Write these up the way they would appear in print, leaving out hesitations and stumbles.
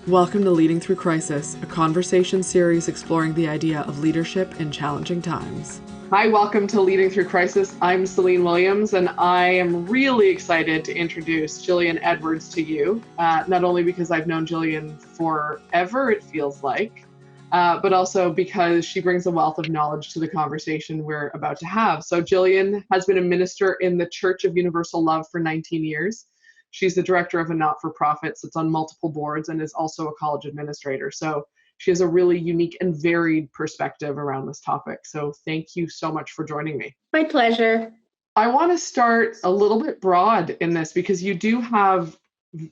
Welcome to Leading Through Crisis, a conversation series exploring the idea of leadership in challenging times. Hi, welcome to Leading Through Crisis. I'm Celine Williams, and I am really excited to introduce Gillian Edwards to you, not only because I've known Gillian forever, it feels like, but also because she brings a wealth of knowledge to the conversation we're about to have. So Gillian has been a minister in the Church of Universal Love for 19 years. She's the director of a not-for-profit, sits on multiple boards, and is also a college administrator. So she has a really unique and varied perspective around this topic. So thank you so much for joining me. My pleasure. I want to start a little bit broad in this because you do have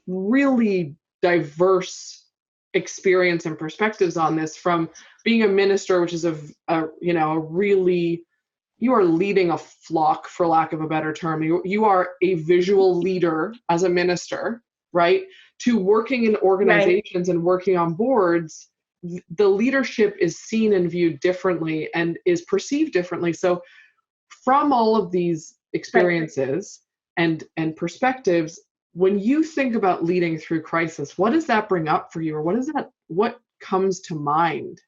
really diverse experience and perspectives on this, from being a minister, which is you are leading a flock, for lack of a better term. You are a visual leader as a minister, right? To working in organizations and working on boards, the leadership is seen and viewed differently and is perceived differently. So from all of these experiences and perspectives, when you think about leading through crisis, what does that bring up for you? Or what comes to mind?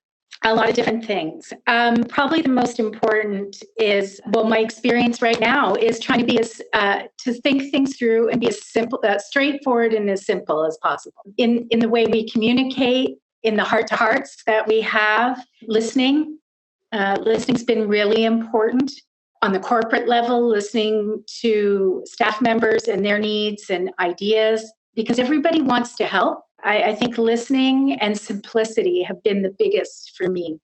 A lot of different things. Probably the most important is, my experience right now is trying to be to think things through and be as simple, straightforward and as simple as possible in the way we communicate, in the heart-to-hearts that we have. Listening's been really important on the corporate level, listening to staff members and their needs and ideas, because everybody wants to help. I think listening and simplicity have been the biggest for me.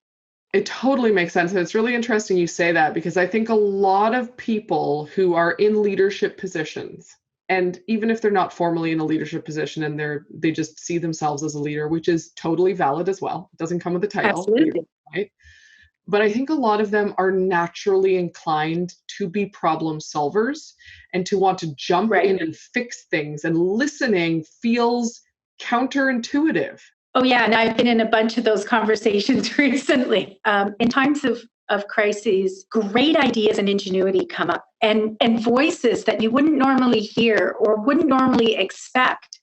It totally makes sense. And it's really interesting you say that, because I think a lot of people who are in leadership positions, and even if they're not formally in a leadership position and they just see themselves as a leader, which is totally valid as well. It doesn't come with a title. Absolutely. Right? But I think a lot of them are naturally inclined to be problem solvers and to want to jump in and fix things. And listening feels counterintuitive. Oh, yeah. And I've been in a bunch of those conversations recently. In times of crises, great ideas and ingenuity come up, and voices that you wouldn't normally hear or wouldn't normally expect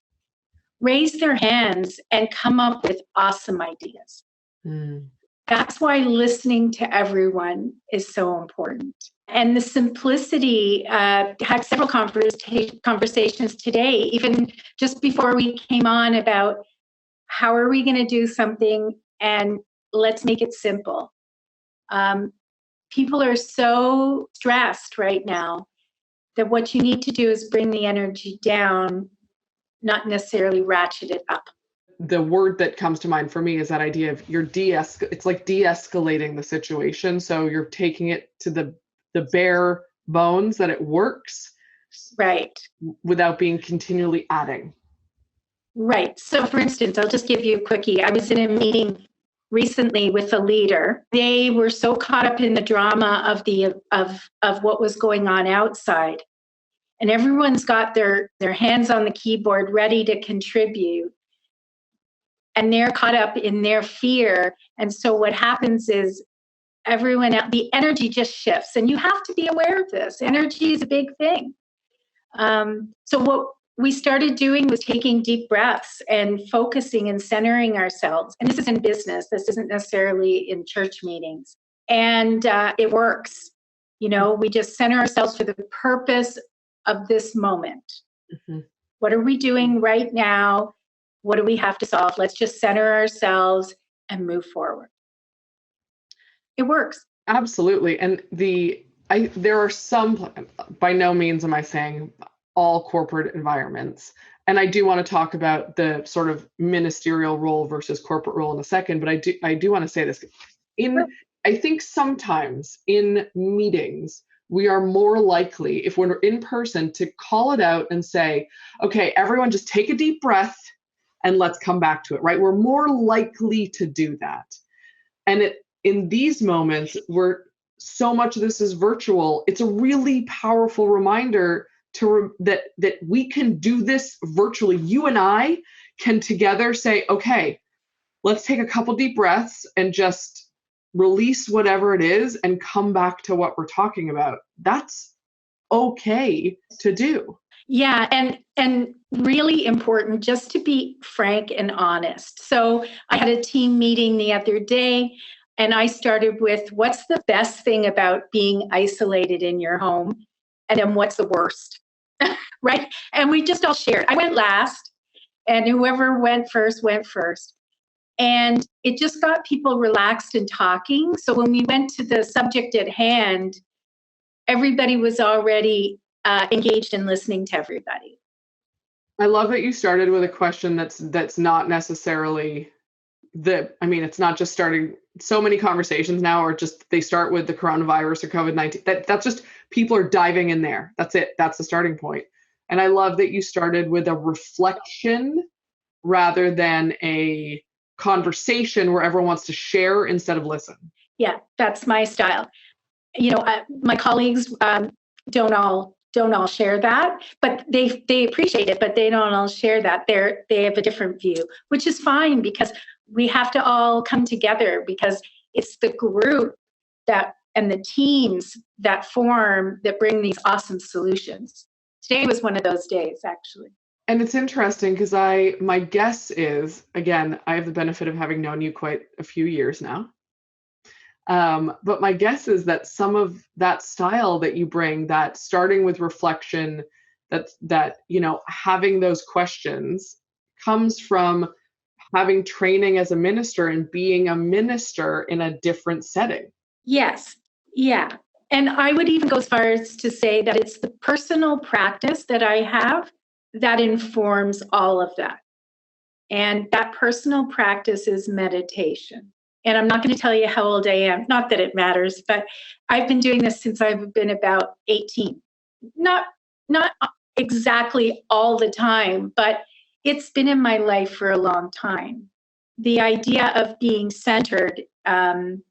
raise their hands and come up with awesome ideas. That's why listening to everyone is so important. And the simplicity, had several conversations today, even just before we came on, about how are we going to do something, and let's make it simple. People are so stressed right now that what you need to do is bring the energy down, not necessarily ratchet it up. The word that comes to mind for me is that idea of it's like de-escalating the situation. So you're taking it to the bare bones that it works. Right. Without being continually adding. Right. So for instance, I'll just give you a quickie. I was in a meeting recently with a leader. They were so caught up in the drama of what was going on outside. And everyone's got their hands on the keyboard ready to contribute. And they're caught up in their fear. And so what happens is the energy just shifts. And you have to be aware of this. Energy is a big thing. So what we started doing was taking deep breaths and focusing and centering ourselves. And this is in business. This isn't necessarily in church meetings. And it works. We just center ourselves for the purpose of this moment. Mm-hmm. What are we doing right now? What do we have to solve? Let's just center ourselves and move forward. It works. Absolutely. And there are some, by no means am I saying all corporate environments. And I do want to talk about the sort of ministerial role versus corporate role in a second, but I do want to say this. I think sometimes in meetings, we are more likely, if we're in person, to call it out and say, okay, everyone just take a deep breath and let's come back to it, right? We're more likely to do that. And in these moments where so much of this is virtual, it's a really powerful reminder that we can do this virtually. You and I can together say, okay, let's take a couple deep breaths and just release whatever it is and come back to what we're talking about. That's okay to do. Yeah, and really important just to be frank and honest. So I had a team meeting the other day, and I started with what's the best thing about being isolated in your home, and then what's the worst, right? And we just all shared. I went last, and whoever went first went first. And it just got people relaxed and talking. So when we went to the subject at hand, everybody was already engaged in listening to everybody. I love that you started with a question that's not necessarily it's not just starting. So many conversations now are just, they start with the coronavirus or COVID-19. That's just, people are diving in there. That's it. That's the starting point. And I love that you started with a reflection rather than a conversation where everyone wants to share instead of listen. Yeah, that's my style. My colleagues don't all share that, but they appreciate it, but they don't all share that. They have a different view, which is fine, because we have to all come together, because it's the group that and the teams that form that bring these awesome solutions. Today was one of those days, actually. And it's interesting because my guess is, again, I have the benefit of having known you quite a few years now. But my guess is that some of that style that you bring, that starting with reflection, that having those questions, comes from having training as a minister and being a minister in a different setting. Yes. Yeah. And I would even go as far as to say that it's the personal practice that I have that informs all of that. And that personal practice is meditation. And I'm not going to tell you how old I am, not that it matters, but I've been doing this since I've been about 18. Not exactly all the time, but it's been in my life for a long time. The idea of being centered and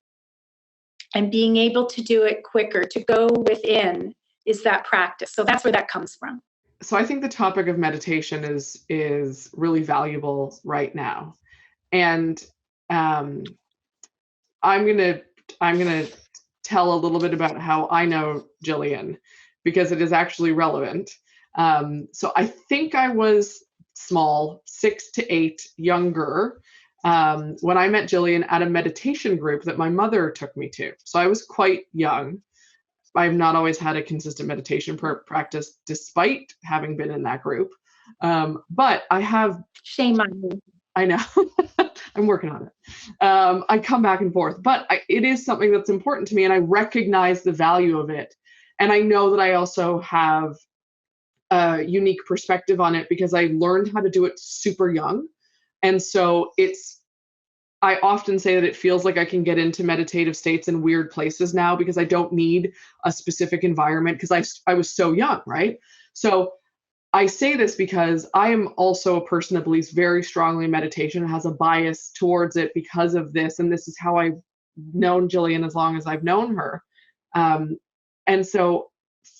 being able to do it quicker, to go within, is that practice. So that's where that comes from. So I think the topic of meditation is really valuable right now. And I'm gonna tell a little bit about how I know Gillian, because it is actually relevant. So I think I was small, 6 to 8, younger, when I met Gillian at a meditation group that my mother took me to. So I was quite young. I've not always had a consistent meditation practice, despite having been in that group. But I have. Shame on you. I know. I'm working on it. I come back and forth, but it is something that's important to me, and I recognize the value of it. And I know that I also have a unique perspective on it because I learned how to do it super young. And so I often say that it feels like I can get into meditative states in weird places now because I don't need a specific environment, because I was so young, right? So I say this because I am also a person that believes very strongly in meditation and has a bias towards it because of this. And this is how I've known Gillian as long as I've known her. And so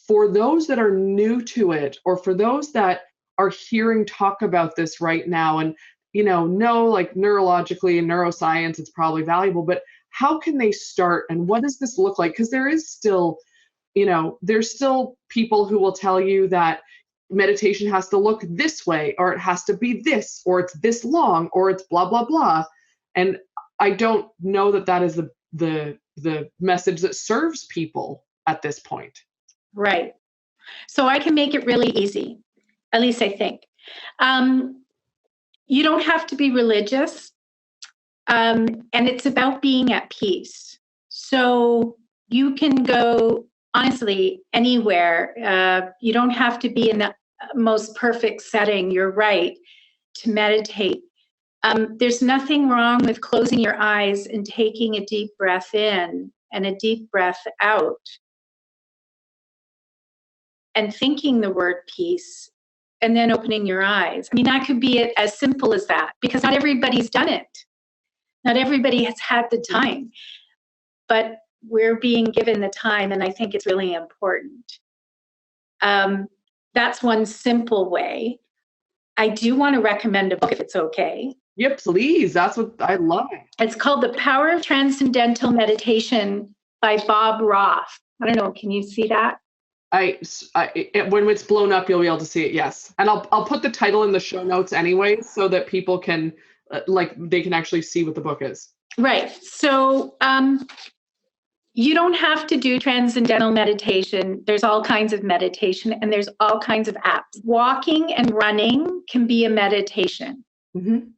for those that are new to it, or for those that are hearing talk about this right now and know like neurologically and neuroscience, it's probably valuable, but how can they start, and what does this look like? Because there is still, there's still people who will tell you that meditation has to look this way, or it has to be this, or it's this long, or it's blah, blah, blah. And I don't know that that is the message that serves people at this point. Right. So I can make it really easy, at least I think. You don't have to be religious, and it's about being at peace. So you can go, honestly, anywhere. You don't have to be in the most perfect setting, you're right, to meditate. There's nothing wrong with closing your eyes and taking a deep breath in and a deep breath out, and thinking the word peace, and then opening your eyes. I mean, that could be as simple as that, because not everybody's done it. Not everybody has had the time, but we're being given the time, and I think it's really important. That's one simple way. I do want to recommend a book, if it's okay. Yep, please. That's what I love. It's called The Power of Transcendental Meditation by Bob Roth. I don't know, can you see that? When it's blown up, you'll be able to see it. Yes. And I'll put the title in the show notes anyway, so that people can, they can actually see what the book is. Right. So, you don't have to do transcendental meditation. There's all kinds of meditation, and there's all kinds of apps. Walking and running can be a meditation. Mm-hmm.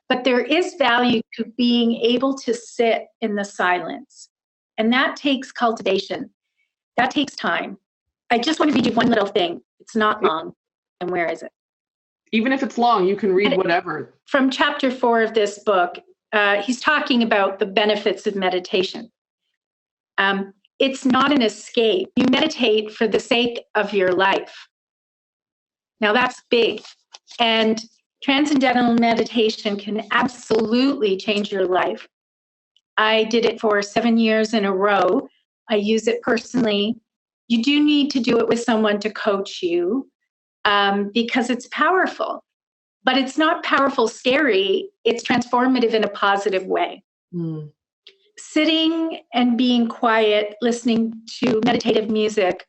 But there is value to being able to sit in the silence. And that takes cultivation. That takes time. I just want to read you one little thing. It's not long. And where is it? Even if it's long, you can read whatever. From chapter 4 of this book, he's talking about the benefits of meditation. It's not an escape. You meditate for the sake of your life. Now that's big. And transcendental meditation can absolutely change your life. I did it for 7 years in a row. I use it personally. You do need to do it with someone to coach you, because it's powerful. But it's not powerful, scary. It's transformative in a positive way. Mm. Sitting and being quiet, listening to meditative music,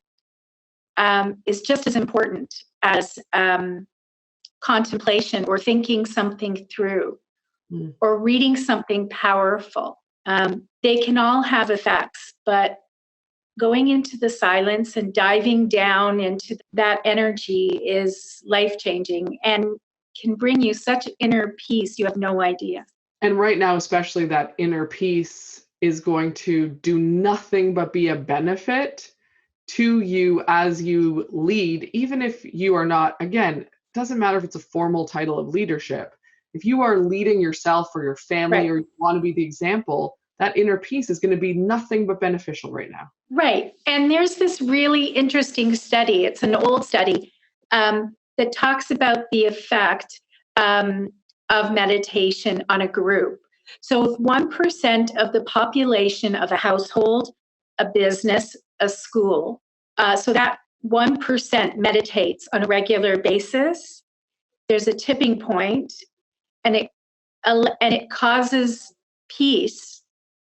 is just as important as contemplation or thinking something through, or reading something powerful. They can all have effects, but going into the silence and diving down into that energy is life-changing and can bring you such inner peace you have no idea. And right now, especially, that inner peace is going to do nothing but be a benefit to you as you lead, even if you are not, again, it doesn't matter if it's a formal title of leadership. If you are leading yourself or your family, right, or you want to be the example, that inner peace is going to be nothing but beneficial right now. Right. And there's this really interesting study. It's an old study that talks about the effect of meditation on a group. So if 1% of the population of a household, a business, a school, so that 1% meditates on a regular basis, there's a tipping point, and it causes peace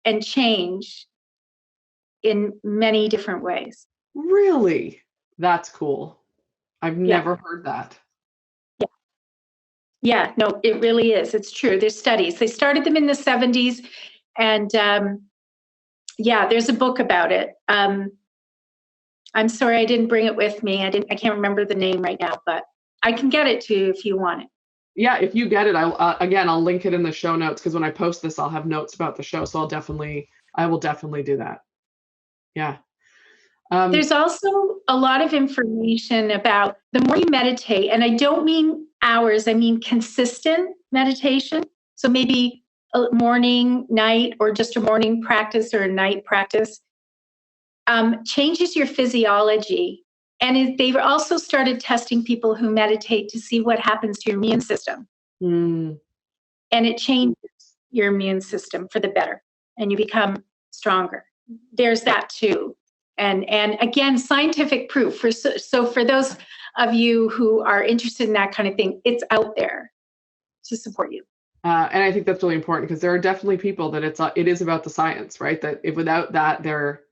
and change in many different ways. Really? That's cool. I've never heard that. Yeah, no, it really is. It's true. There's studies. They started them in the 70s. And there's a book about it. I'm sorry I didn't bring it with me. I can't remember the name right now, but I can get it to you if you want it. Yeah, if you get it, I'll link it in the show notes, because when I post this, I'll have notes about the show. So I will definitely do that. Yeah. There's also a lot of information about the more you meditate, and I don't mean hours, I mean consistent meditation. So maybe a morning, night, or just a morning practice or a night practice, changes your physiology. And they've also started testing people who meditate to see what happens to your immune system. Mm. And it changes your immune system for the better, and you become stronger. There's that too. And again, scientific proof. So for those of you who are interested in that kind of thing, it's out there to support you. And I think that's really important, because there are definitely people that it is about the science, right? That if without that, they're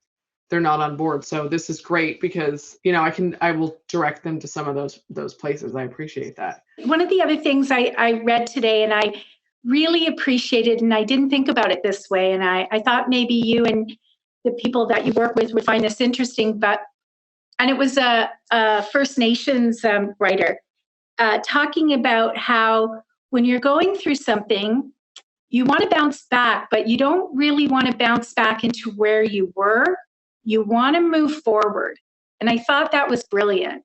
not on board. So this is great, because I will direct them to some of those places. I appreciate that. One of the other things I read today, and I really appreciated, and I didn't think about it this way, and I thought maybe you and the people that you work with would find this interesting, and it was a First Nations writer talking about how when you're going through something, you want to bounce back, but you don't really want to bounce back into where you were. You want to move forward. And I thought that was brilliant,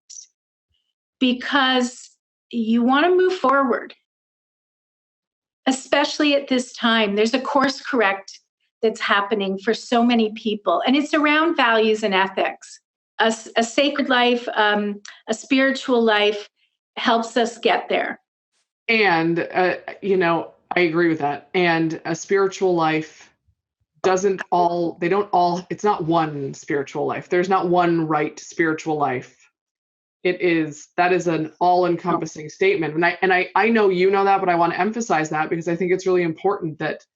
because you want to move forward, especially at this time. There's a course correct that's happening for so many people, and it's around values and ethics. A sacred life, a spiritual life helps us get there. And, I agree with that. And a spiritual life it's not one spiritual life. There's not one right spiritual life. That is an all-encompassing statement. And I know you know that, but I want to emphasize that, because I think it's really important that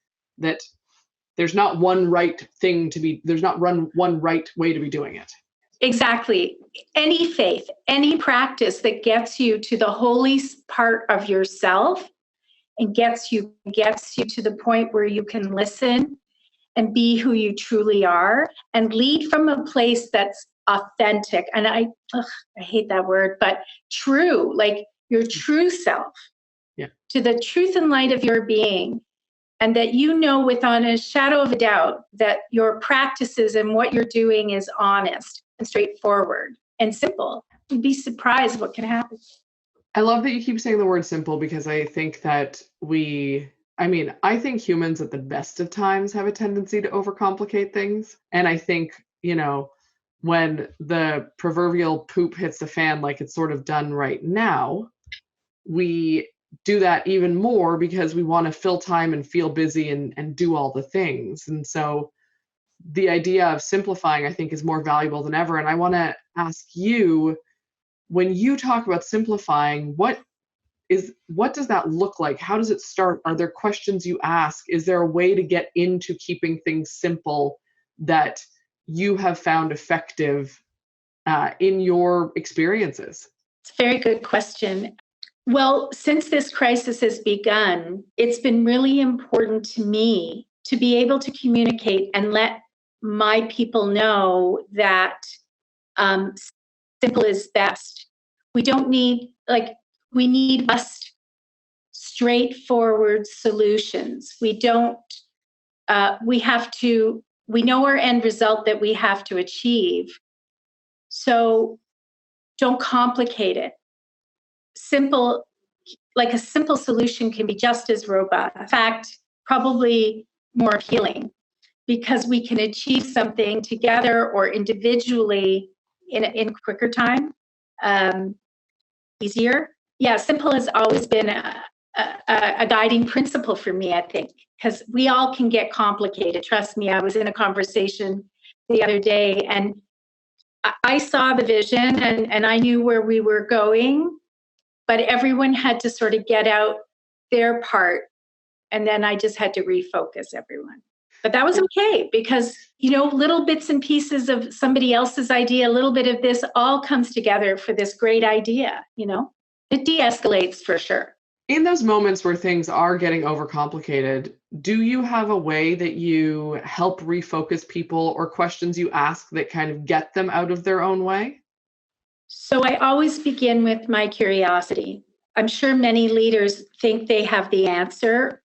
there's not one right thing to be, there's not one right way to be doing it. Exactly. Any faith, any practice that gets you to the holy part of yourself and gets you to the point where you can listen and be who you truly are and lead from a place that's authentic. And I hate that word, but true, like your true self, to the truth and light of your being. And that you know without a shadow of a doubt that your practices and what you're doing is honest and straightforward and simple. You'd be surprised what can happen. I love that you keep saying the word simple, because I think that I think humans at the best of times have a tendency to overcomplicate things. And I think, when the proverbial poop hits the fan, like it's sort of done right now, we do that even more because we want to fill time and feel busy and do all the things. And so the idea of simplifying, I think, is more valuable than ever. And I want to ask you, when you talk about simplifying, what does that look like? How does it start? Are there questions you ask? Is there a way to get into keeping things simple that you have found effective in your experiences? It's a very good question. Well, since this crisis has begun, it's been really important to me to be able to communicate and let my people know that simple is best. We don't need, we need just straightforward solutions. We don't, we know our end result that we have to achieve. So don't complicate it. A simple solution can be just as robust. In fact, probably more appealing, because we can achieve something together or individually in quicker time, easier. Yeah, simple has always been a guiding principle for me, I think, because we all can get complicated. Trust me, I was in a conversation the other day and I saw the vision and I knew where we were going, but everyone had to sort of get out their part. And then I just had to refocus everyone. But that was okay because, little bits and pieces of somebody else's idea, a little bit of this all comes together for this great idea, It de-escalates for sure. In those moments where things are getting overcomplicated, do you have a way that you help refocus people or questions you ask that kind of get them out of their own way? So I always begin with my curiosity. I'm sure many leaders think they have the answer.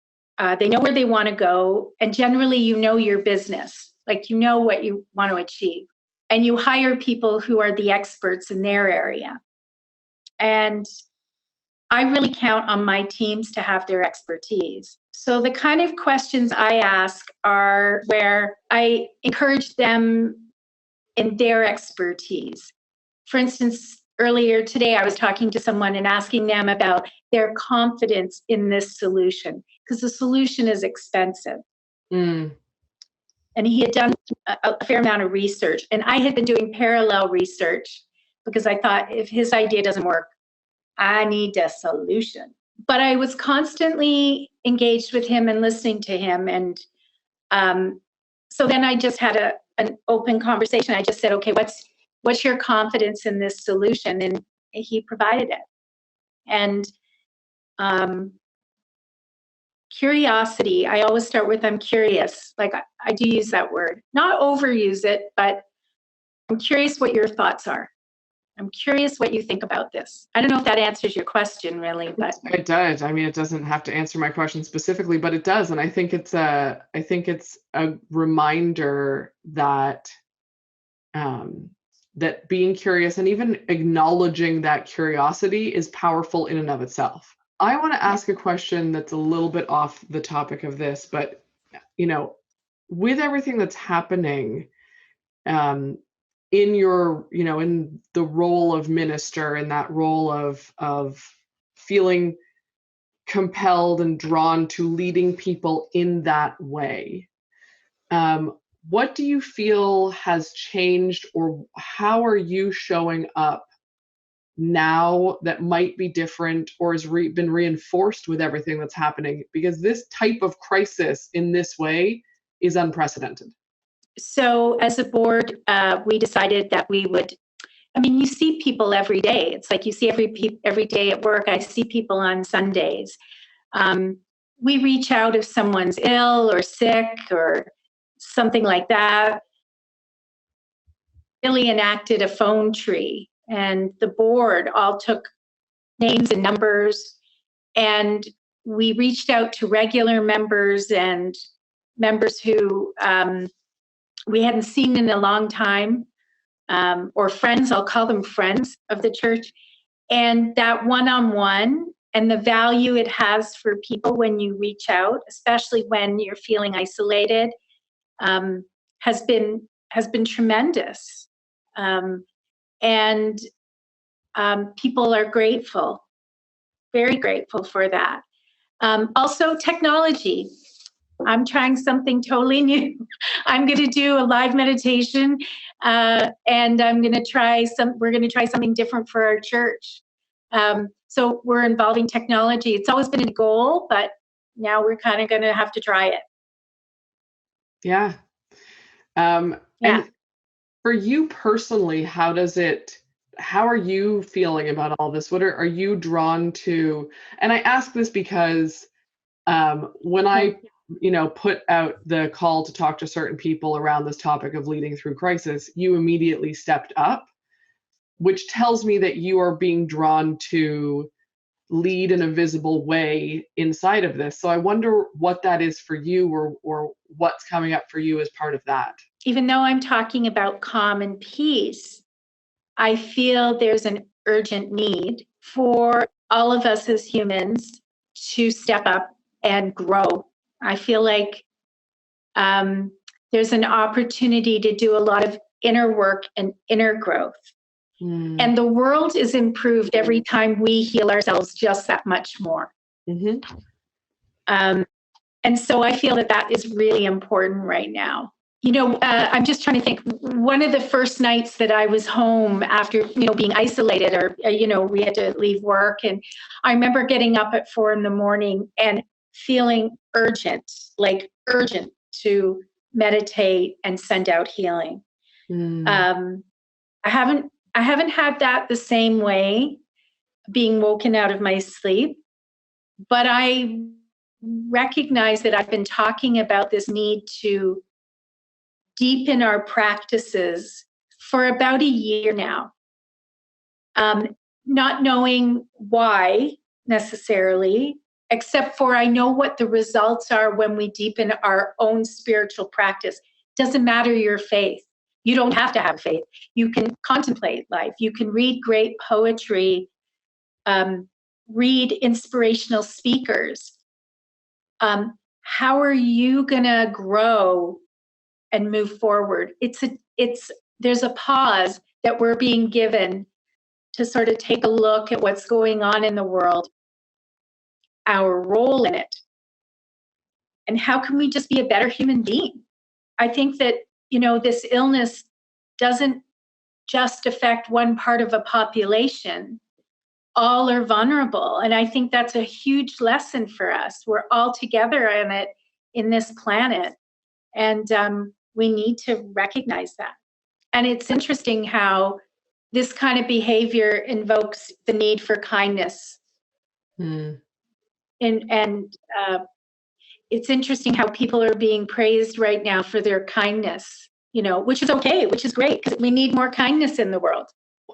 They know where they want to go. And generally, your business, like what you want to achieve. And you hire people who are the experts in their area. And I really count on my teams to have their expertise. So the kind of questions I ask are where I encourage them in their expertise. For instance, earlier today, I was talking to someone and asking them about their confidence in this solution, because the solution is expensive. And he had done a fair amount of research, and I had been doing parallel research because I thought if his idea doesn't work, I need a solution. But I was constantly engaged with him and listening to him. And so then I just had an open conversation. I just said, okay, what's your confidence in this solution? And he provided it. And curiosity, I always start with, I'm curious. Like I do use that word, not overuse it, but I'm curious what your thoughts are. I'm curious what you think about this. I don't know if that answers your question really, but it does. I mean, it doesn't have to answer my question specifically, but it does. And I think it's a reminder that that being curious and even acknowledging that curiosity is powerful in and of itself. I want to ask a question that's a little bit off the topic of this, but with everything that's happening, in your, in the role of minister, in that role of feeling compelled and drawn to leading people in that way, what do you feel has changed, or how are you showing up now that might be different or has been reinforced with everything that's happening? Because this type of crisis in this way is unprecedented. So as a board, we decided that we would, I mean, you see people every day. It's like you see every day at work. I see people on Sundays. We reach out if someone's ill or sick or something like that. Really enacted a phone tree, and the board all took names and numbers, and we reached out to regular members and members who we hadn't seen in a long time, or friends, I'll call them friends of the church. And that one-on-one and the value it has for people when you reach out, especially when you're feeling isolated, has been tremendous. And people are grateful, very grateful for that. Also, technology. I'm trying something totally new. I'm going to do a live meditation, and we're going to try something different for our church. So we're involving technology. It's always been a goal, but now we're kind of going to have to try it. Yeah. And for you personally, how are you feeling about all this? What are you drawn to? And I ask this because when I put out the call to talk to certain people around this topic of leading through crisis, you immediately stepped up, which tells me that you are being drawn to lead in a visible way inside of this. So I wonder what that is for you, or what's coming up for you as part of that. Even though I'm talking about calm and peace, I feel there's an urgent need for all of us as humans to step up and grow. I feel like there's an opportunity to do a lot of inner work and inner growth. And the world is improved every time we heal ourselves just that much more. Mm-hmm. And so I feel that is really important right now. I'm just trying to think. One of the first nights that I was home after, being isolated, or, we had to leave work. And I remember getting up at 4 a.m. and feeling urgent to meditate and send out healing. I haven't had that the same way, being woken out of my sleep, but I recognize that I've been talking about this need to deepen our practices for about a year now, not knowing why necessarily, except for I know what the results are when we deepen our own spiritual practice. Doesn't matter your faith. You don't have to have faith. You can contemplate life. You can read great poetry, read inspirational speakers. How are you going to grow and move forward? There's a pause that we're being given to sort of take a look at what's going on in the world, our role in it, and how can we just be a better human being? I think that, this illness doesn't just affect one part of a population. All are vulnerable. And I think that's a huge lesson for us. We're all together in this planet. And we need to recognize that. And it's interesting how this kind of behavior invokes the need for kindness. And it's interesting how people are being praised right now for their kindness, which is okay, which is great, because we need more kindness in the world.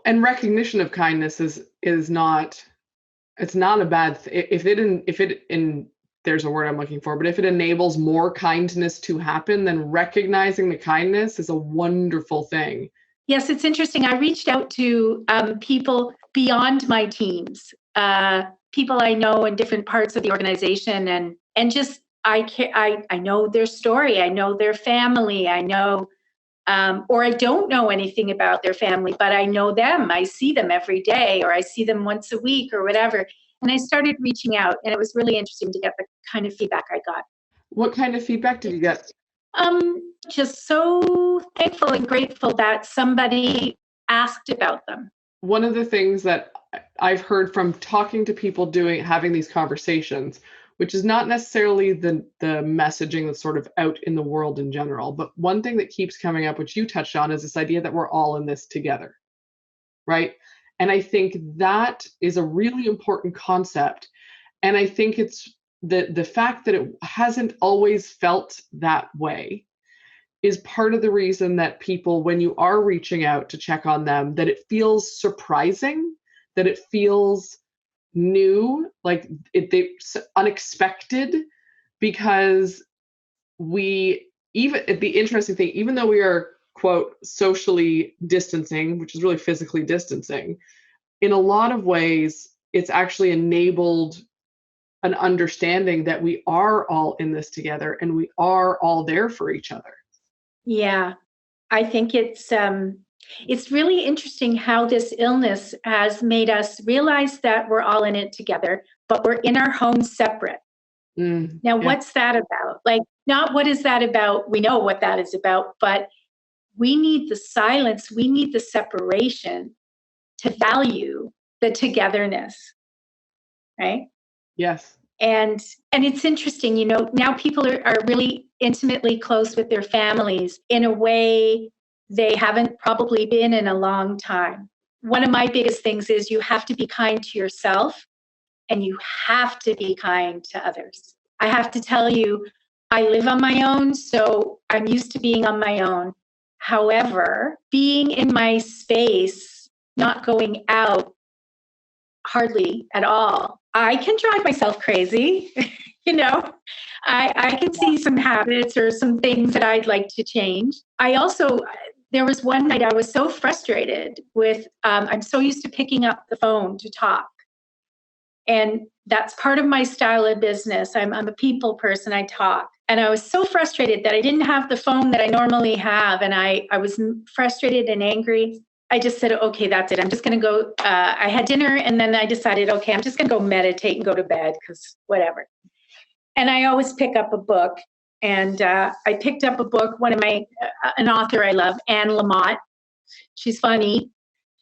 And recognition of kindness is not, it's not a bad thing. There's a word I'm looking for, but if it enables more kindness to happen, then recognizing the kindness is a wonderful thing. Yes, it's interesting. I reached out to people beyond my teams, people I know in different parts of the organization, and just I know their story, I know their family, I know, or I don't know anything about their family, but I know them. I see them every day, or I see them once a week, or whatever. And I started reaching out, and it was really interesting to get the kind of feedback I got. What kind of feedback did you get? Just so thankful and grateful that somebody asked about them. One of the things that I've heard from talking to people having these conversations, which is not necessarily the messaging that's sort of out in the world in general. But one thing that keeps coming up, which you touched on, is this idea that we're all in this together, right? And I think that is a really important concept. And I think it's the fact that it hasn't always felt that way is part of the reason that people, when you are reaching out to check on them, that it feels surprising, that it feels new, like unexpected, because the interesting thing, even though we are, quote, socially distancing, which is really physically distancing, in a lot of ways, it's actually enabled an understanding that we are all in this together and we are all there for each other. Yeah, I think it's really interesting how this illness has made us realize that we're all in it together, but we're in our homes separate. Now, what's that about? Like, not what is that about? We know what that is about, but we need the silence. We need the separation to value the togetherness, right? Yes. And it's interesting, you know, now people are really intimately close with their families in a way they haven't probably been in a long time. One of my biggest things is you have to be kind to yourself and you have to be kind to others. I have to tell you, I live on my own, so I'm used to being on my own. However, being in my space, not going out hardly at all, I can drive myself crazy. You know, I can see some habits or some things that I'd like to change. There was one night I was so frustrated with, I'm so used to picking up the phone to talk. And that's part of my style of business. I'm a people person, I talk. And I was so frustrated that I didn't have the phone that I normally have. And I was frustrated and angry. I just said, okay, that's it. I'm just going to go. I had dinner and then I decided, okay, I'm just going to go meditate and go to bed because whatever. And I always pick up a book. And I picked up a book, an author I love, Anne Lamott. She's funny.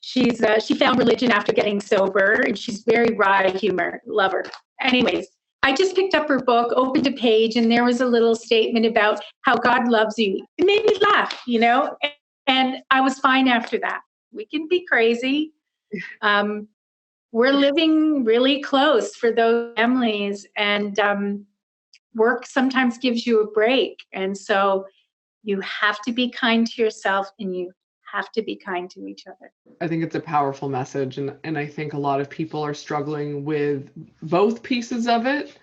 She found religion after getting sober, and she's very wry humor. Love her. Anyways, I just picked up her book, opened a page, and there was a little statement about how God loves you. It made me laugh, you know, and I was fine after that. We can be crazy. We're living really close for those families, and work sometimes gives you a break. And so you have to be kind to yourself and you have to be kind to each other. I think it's a powerful message. And I think a lot of people are struggling with both pieces of it,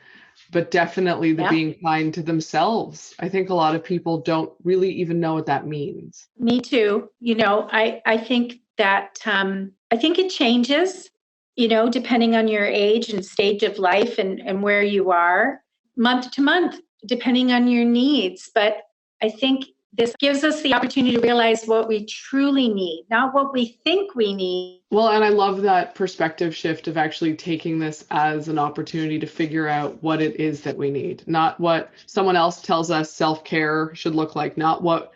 but definitely the being kind to themselves. I think a lot of people don't really even know what that means. Me too. You know, I think that, I think it changes, you know, depending on your age and stage of life and where you are, month to month, depending on your needs. But I think this gives us the opportunity to realize what we truly need, not what we think we need. Well, and I love that perspective shift of actually taking this as an opportunity to figure out what it is that we need, not what someone else tells us self-care should look like, not what,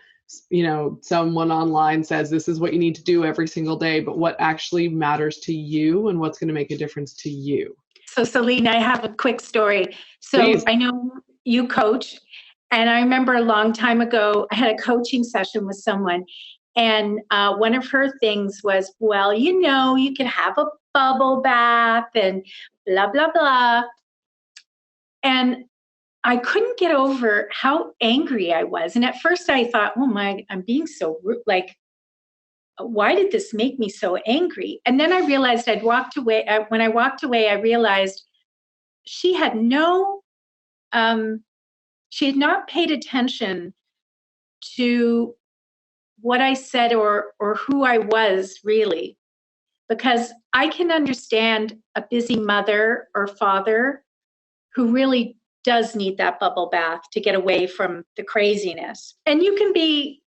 you know, someone online says this is what you need to do every single day, but what actually matters to you and what's going to make a difference to you. So, Celine, I have a quick story. So please. I know you coach. And I remember a long time ago, I had a coaching session with someone. And one of her things was, well, you know, you can have a bubble bath and blah, blah, blah. And I couldn't get over how angry I was. And at first I thought, oh my, I'm being so rude. Like, why did this make me so angry? And then I realized I'd walked away. When I walked away, I realized she had she had not paid attention to what I said or who I was really, because I can understand a busy mother or father who really does need that bubble bath to get away from the craziness. And you can be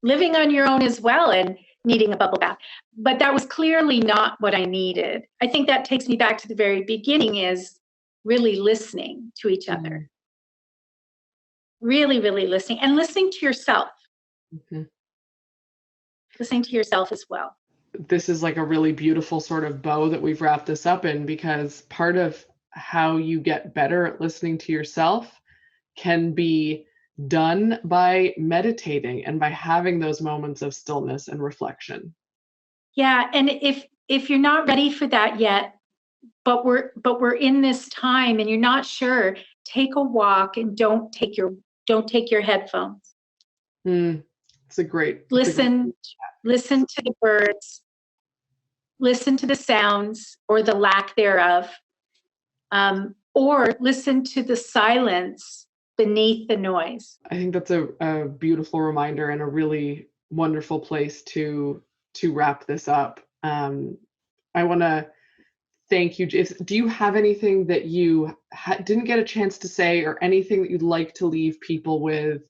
living on your own as well and needing a bubble bath. But that was clearly not what I needed. I think that takes me back to the very beginning, is really listening to each other. Really, really listening, and listening to yourself. Listening to yourself as well. This is like a really beautiful sort of bow that we've wrapped this up in, because part of how you get better at listening to yourself can be done by meditating and by having those moments of stillness and reflection. Yeah, and if you're not ready for that yet, but we're in this time and you're not sure, take a walk and don't take your headphones. It's a great listen to the birds, listen to the sounds or the lack thereof, or listen to the silence beneath the noise. I think that's a beautiful reminder and a really wonderful place to wrap this up. I want to thank you. Do you have anything that you didn't get a chance to say, or anything that you'd like to leave people with,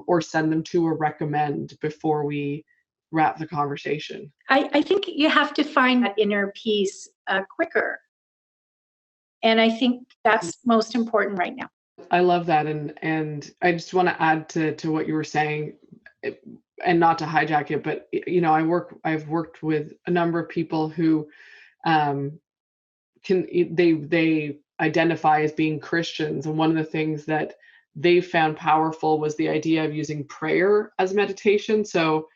or send them to or recommend before we wrap the conversation? I think you have to find that inner peace quicker. And I think that's most important right now. I love that. And I just want to add to what you were saying, and not to hijack it, but I've worked with a number of people who they identify as being Christians. And one of the things that they found powerful was the idea of using prayer as meditation. So,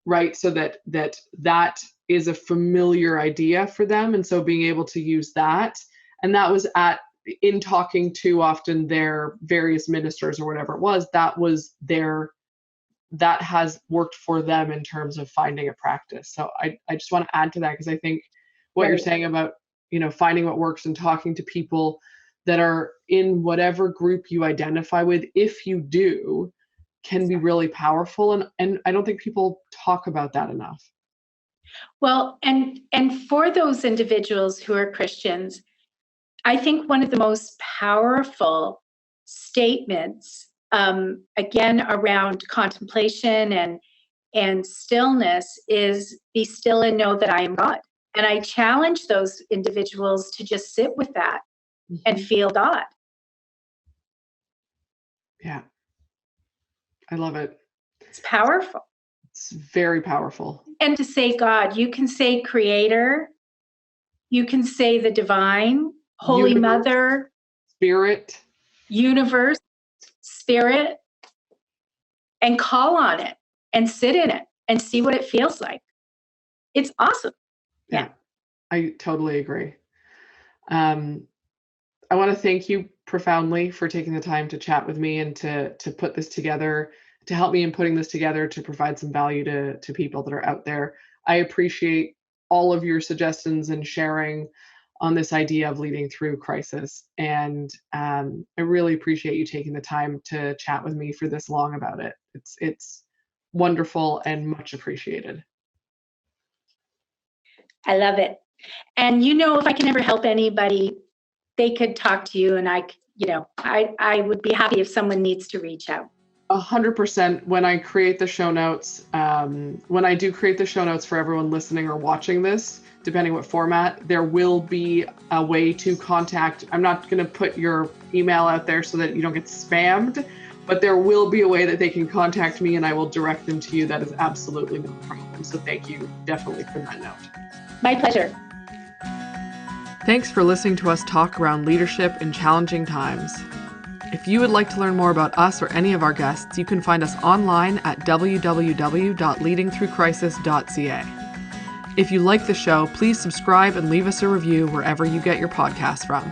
right. So that is a familiar idea for them. And so being able to use that, and that was in talking to often their various ministers or whatever it was, that has worked for them in terms of finding a practice. So I just want to add to that, because I think what you're saying about, finding what works and talking to people that are in whatever group you identify with, if you do, can be really powerful. And I don't think people talk about that enough. Well, and for those individuals who are Christians, I think one of the most powerful statements, again, around contemplation and stillness, is be still and know that I am God. And I challenge those individuals to just sit with that and feel God. Yeah. I love it. It's powerful. It's very powerful. And to say God, you can say Creator, you can say the Divine, Holy Mother, Spirit, Universe, Spirit, and call on it and sit in it and see what it feels like. It's awesome. Yeah. I totally agree. I want to thank you profoundly for taking the time to chat with me and to put this together, to help me in putting this together, to provide some value to people that are out there. I appreciate all of your suggestions and sharing on this idea of leading through crisis. And I really appreciate you taking the time to chat with me for this long about it. It's wonderful and much appreciated. I love it. And if I can ever help anybody, they could talk to you, and I would be happy if someone needs to reach out. 100%. When I create the show notes, when I do create the show notes for everyone listening or watching this, depending what format, there will be a way to contact. I'm not going to put your email out there so that you don't get spammed, but there will be a way that they can contact me, and I will direct them to you. That is absolutely no problem. So thank you definitely for that note. My pleasure. Thanks for listening to us talk around leadership in challenging times. If you would like to learn more about us or any of our guests, you can find us online at www.leadingthroughcrisis.ca. If you like the show, please subscribe and leave us a review wherever you get your podcasts from.